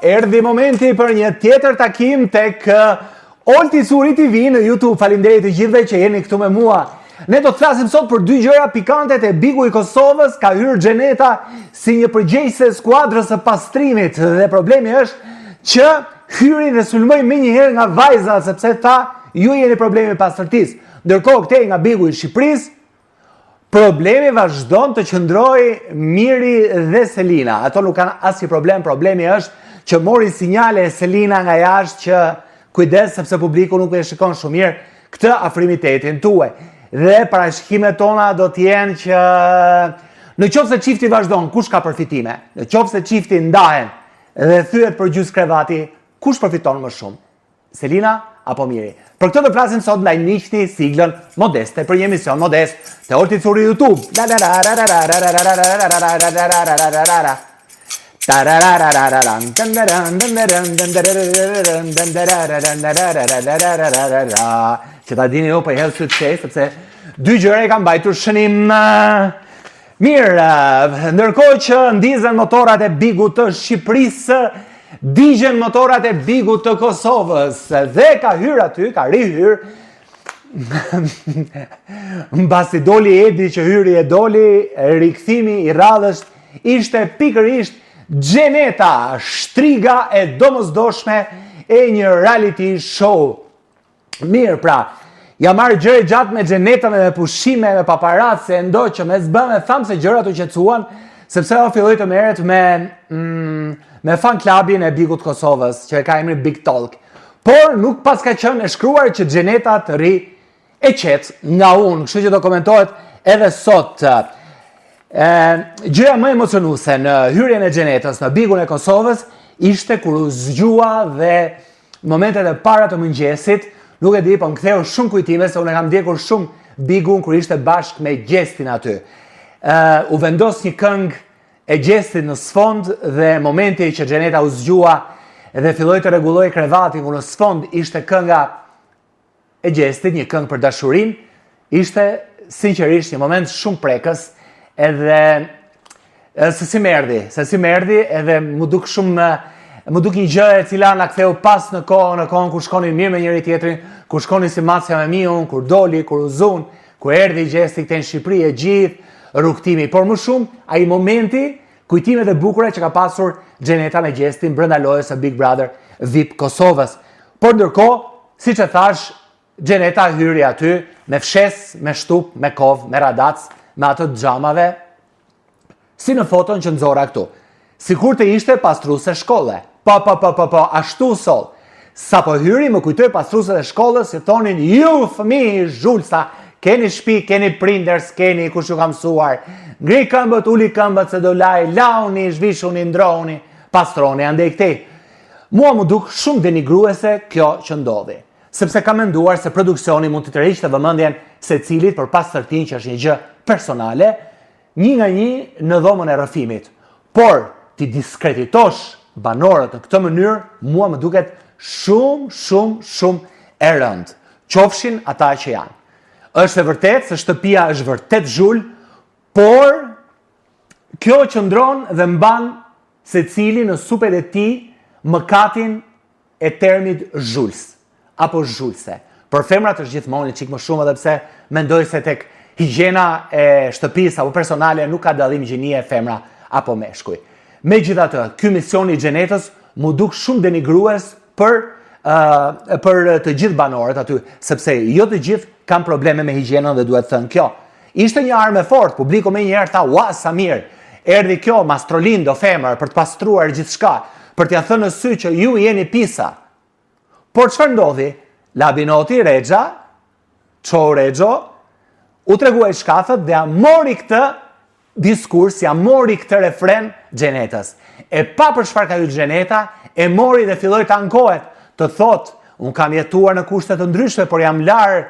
Erdhi momenti për një tjetër takim tek Olti Curi TV në YouTube. Faleminderit të gjithëve që jeni këtu me mua. Ne do të flasim sot për dy gjëra pikante te bigu i Kosovës. Ka hyrë Xheneta si një përgjegjëse skuadrës së pastrimit dhe problemi është që hyri dhe sulmoi më njëherë nga vajzat sepse tha ju jeni problemi pastërtisë. Ndërkohë këtej nga bigu i Shqipërisë problemi vazhdon të qëndrojë Miri dhe Selina. Ato nuk kanë asnjë problem. Problemi është që mori sinjale Selina nga jashtë që kujdes sepse publiku nuk e shikon shumë mirë këtë afrimitetin tuaj. Dhe parashikimet tona do të jenë që në qoftë se çifti vazhdon, kush ka përfitime? Në qoftë se çifti ndahen dhe thyet për gjys krevati, kush përfiton më shumë? Selina apo Miri? Për këtë do flasim sot ndaj miqti siglën modeste për një emision modest te Olti Curi YouTube. Që ta dini ju për herë sukses, sepse dy gjëra kam mbajtur shënim mirë. Ndërkohë që ndizen motorat e bigut të Shqipërisë, digjen motorat e bigut të Kosovës dhe ka hyrë aty, ka rihyr. Mbasi doli Edi që hyri e doli, rikthimi i radhës ishte pikërisht Xheneta, shtriga e domosdoshme e një reality show. Mirë pra, ja marrë gjëre gjatë me Xhenetën dhe me pushime, me paparazzi, ndo që me zbëm e thamë se gjërat u qetësuan, sepse o filloi të merret me fan klubin e bigut Kosovës, që e ka emrin Big Talk. Por nuk pas ka qenë e shkruar që Xheneta të ri e qetë nga unë, kështu që do komentohet edhe sot. Gjëja më emocionuese në hyrjen e Xhenetës në bigun e Kosovës ishte kur u zgjua dhe momentet e para të mëngjesit, nuk e di, po më ktheu shumë kujtime se unë e kam ndjekur shumë bigun kur ishte bashkë me Gjestin aty. U vendos një këngë e Gjestit në sfond dhe momenti që Xheneta u zgjua dhe filloi të rregulloi krevatin, ku në sfond ishte kënga e Gjestit, një këngë për dashurinë, ishte sinqerisht një moment shumë prekës, edhe se si më erdhi edhe mu duk një gjë e cila na ktheu pas në kohën kur shkonin mirë me njëri tjetrin, kur shkonin si Macja me Miun, kur doli, kur u zun, kur erdhi Gjesti këtej në Shqipëri e gjithë rrugtimi, por më shumë ai momenti, kujtimet e bukura që ka pasur Xheneta me Gjestin brenda lojës së Big Brother VIP Kosovës. Por ndërkohë, siç e thash, Xheneta hyri aty me fshes, me shtup, me kov, me radac, me ato xhamave, si në foton që nxora këtu. Sikur të ishte pastruese shkolle. Po, ashtu sol. Sa po hyri më kujtoi pastrueset e shkollës, si thonin, ju fëmijë zhulsa, keni shtëpi, keni prinders, keni kush ju ka mësuar. Ngri këmbët, uli këmbët se do laj, launi, zhvishuni, ndroni, pastroni andej këtej. Mua më duk shumë denigruese kjo që ndodhi. Sepse kam menduar se produksioni mund të tërhiqte vëmendjen secilit për pastërtinë që është një gjë personale, një nga një në dhomën e rrëfimit. Por ti diskreditosh banorët në këtë mënyrë, mua më duket shumë e rëndë. Qofshin ata që janë. Është e vërtet se shtëpia është vërtet zhul, por kjo qëndron dhe mban secili në supet e tij mëkatin e termit zhulës apo zhulse. Për femrat është gjithmonë një çik më shumë edhe pse mendoj se tek higjiena e shtëpisë apo personale nuk ka dallim gjinie femra apo meshkuj. Megjithatë, ky mision i Xhenetës mu duk shumë denigrues për të gjithë banorët aty, sepse jo të gjithë kanë probleme me higjienën dhe duhet thënë kjo. Ishte një armë e fortë, publiku më njëherë tha, "Ua, sa mirë. Erdhi kjo mastrolindo femër për të pastruar gjithçka, për t'ia thënë në sy që ju jeni pisa." Por çfarë ndodhi? Labinoti Rexha, Ço Rexho, u treguai shkathët dhe ja mori këtë diskurs, ja mori këtë refren Xhenetës. E pa për çfarë ka hyrë Xheneta, e mori dhe filloi të ankohet, të thotë, unë kam jetuar në kushte të ndryshme, por jam larë,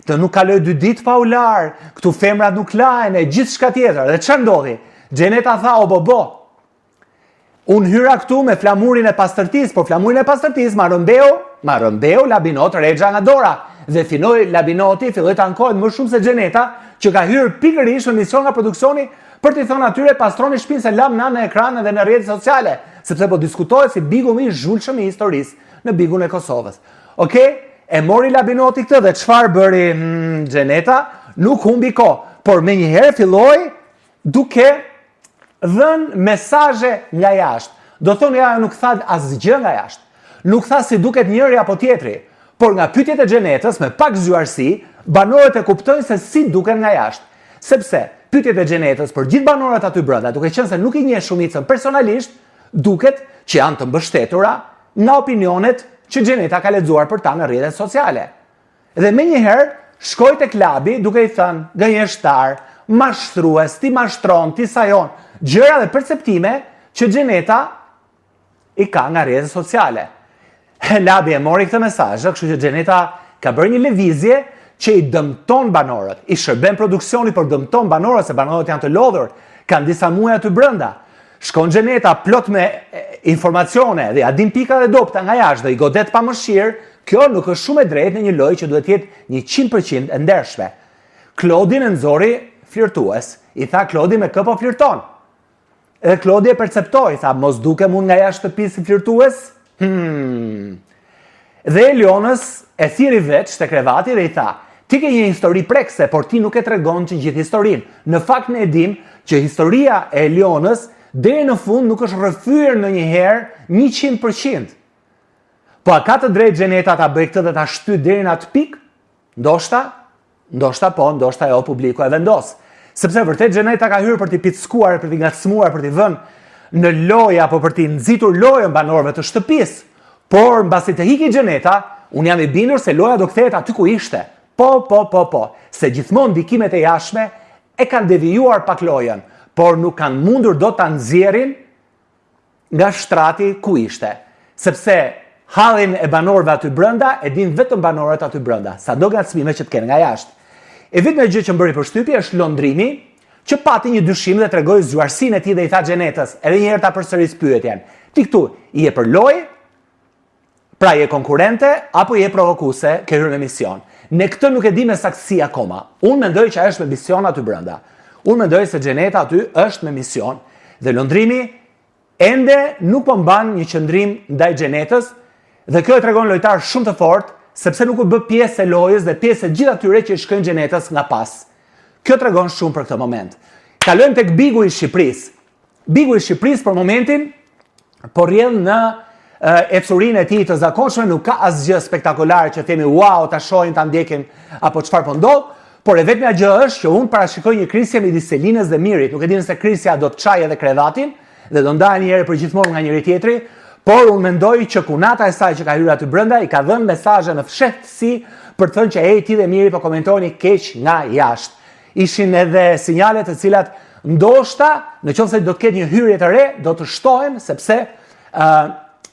të nuk kaloj 2 ditë pa u larë, këtu femrat nuk lahen e gjithçka tjetër. Dhe çfarë ndodhi? Xheneta tha, o bobo, unë hyra këtu me flamurin e pastërtisë, por flamurin e pastërtisë ma rëmbeu Labinot Rexha nga dora. Dhe Labinoti filloi të ankohet më shumë se Xheneta, që ka hyrë pikërisht në mision nga produksioni për t'i thënë atyre pastroni shtëpinë se lam na në ekran dhe në rrjetet sociale, sepse po diskutohet si bigu më i zhulshëm i historisë në bigun e Kosovës. Okej? E mori Labinoti këtë dhe çfarë bëri Xheneta? Nuk humbi kohë, por menjëherë filloi duke dhënë mesazhe nga jashtë. Do thonë ja nuk tha asgjë nga jashtë. Nuk tha si duket njëri apo tjetri, por nga pyetjet e Xhenetës me pak zgjuarsi, banorët e kuptojnë se si duken nga jashtë. Sepse pyetjet e Xhenetës për gjithë banorët aty brenda, duke qenë se nuk i njeh shumicën personalisht, duket që janë të mbështetura nga opinionet që Xheneta ka lexuar për ta në rrjetet sociale. Dhe menjëherë shkoi tek Labi duke i thënë gënjeshtar, mashtrues, ti mashtron, ti sajon, gjëra dhe perceptime që Xheneta i ka nga rrjetet sociale. Labi e mori këtë mesazh, kështu që Xheneta ka bërë një lëvizje që i dëmton banorët, i shërben produksioni për dëmton banorët, se banorët janë të lodhur, kanë disa muaj aty brenda. Shkon Xheneta plot me informacione dhe ja din pika dhe dopta nga jashtë dhe i godet pa mëshirë, kjo nuk është shumë e drejtë në një lojë që duhet jetë 100% e ndershme. Klodi në nxori flirtues, i tha Klodi me kë po flirton. Edhe Klodi e perceptoi, tha mos dukem unë nga jashtë shtëpisë si flirtues? Dhe Elionës e thiri veç te krevati dhe i tha, ti ke një histori prekse, por ti nuk e tregon që gjithë historinë. Në fakt ne e dim që historia e Elionës deri në fund nuk është rrëfyer ndonjëherë 100%. Po a ka të drejtë Xheneta ta bëjë këtë dhe ta shtyt deri në atë pikë? Ndoshta po, ndoshta jo, publiku e vendos. Sepse vërtet Xheneta ka hyrë për t'i pickuar, për t'i ngacmuar, për t'i vënë në lojë apo për t'i nxitur lojën banorëve të shtëpisë. Por mbasi të hiki Xheneta, unë jam i bindur se loja do kthehet aty ku ishte. Po, se gjithmonë ndikimet e jashtme e kanë devijuar pak lojën, por nuk kanë mundur do ta nxjerrin nga shtrati ku ishte. Sepse hallin e banorëve aty brenda e din vetëm banorët aty brenda, sado ngacmime që të kenë nga jashtë. E vetmja gjë që më bëri përshtypje është londrimi, që pati një dyshim dhe tregoi zgjuarsinë e tij dhe i tha Xhenetës, edhe një herë ta përsëris pyetjen. Ti këtu i je për lojë, pra je konkurrente apo je provokuese, ke hyrë në mision. Ne këtë nuk e di me saktësi akoma. Unë mendoj që ajo është me mision aty brenda. Unë mendoj se Xheneta aty është me mision dhe londrimi ende nuk po mban një qëndrim ndaj Xhenetës dhe kjo e tregon lojtar shumë të fortë, sepse nuk u bë pjesë e lojës dhe pjesë e gjithë atyre që shkojnë Xhenetës nga pas. Kjo tregon shumë për këtë moment. Kalojmë tek Bigu i Shqipërisë. Bigu i Shqipërisë për momentin po rrjedh në ecurinë e tij të zakonshme, nuk ka asgjë spektakolare që themi wow, ta shohin, ta ndjekin apo çfarë po ndodh, por e vetmja gjë është që unë parashikoj një krisje midis Selinës dhe Mirit. Nuk e di nëse krisja do të çajë edhe krevatin dhe do ndahen një herë për gjithmonë nga njëri tjetri, por unë mendoj që kunata e saj që ka hyrë aty brenda i ka dhënë mesazhe në fshehtësi për të thënë që ti dhe Miri po komentojni keq nga jashtë. Ishin edhe sinjale të cilat ndoshta, nëse do të ketë një hyrje të re, do të shtohen sepse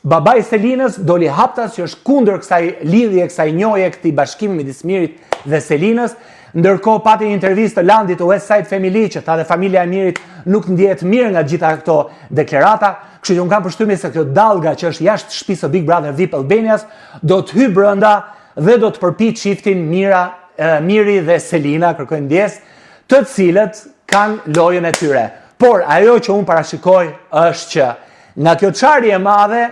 babai i Selinës doli haptas që është kundër kësaj lidhje, kësaj njohje, këtij bashkimi midis Mirit dhe Selinës. Ndërkohë pati një intervistë të Landit të West Side Family që tha dhe familja e Mirit nuk ndjehet mirë nga gjitha këto deklarata, kështu që unë kam përshtypjen se kjo dallga që është jashtë shtëpisë së Big Brother VIP Albanias do të hyjë brenda dhe do të përpiq çiftin Miri dhe Selina, kërkojnë ndjes, të cilët kanë lojën e tyre. Por ajo që unë parashikoj është që nga kjo çarje e madhe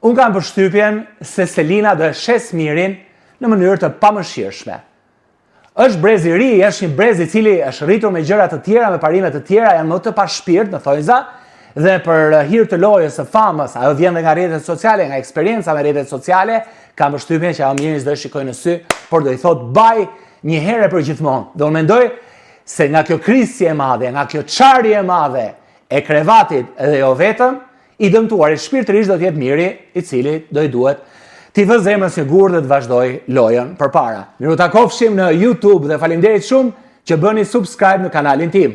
unë kam përshtypjen se Selina do e shes Mirin në mënyrë të pamëshirshme. Është brez i ri, është një brez i cili është rritur me gjëra të tjera, me parime të tjera, janë më të pa shpirt në thojza, dhe për hir të lojës së famës, ajo vjen nga rrjetet sociale, nga eksperjenca me rrjetet sociale, kam përshtypjen që ajo Mirin s'do e shikojë në sy, por do i thot baj një herë për gjithmonë. Dhe unë mendoj se nga kjo krisje e madhe, nga kjo çarje e madhe e krevatit dhe jo vetëm, i dëmtuar shpirtërisht do të jetë Miri, i cili do i duhet t'i vë zemrën sigur dhe të vazhdoj lojën përpara. Miru takofshim në YouTube dhe faleminderit shumë që bëni subscribe në kanalin tim.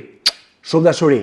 Shumë dashuri.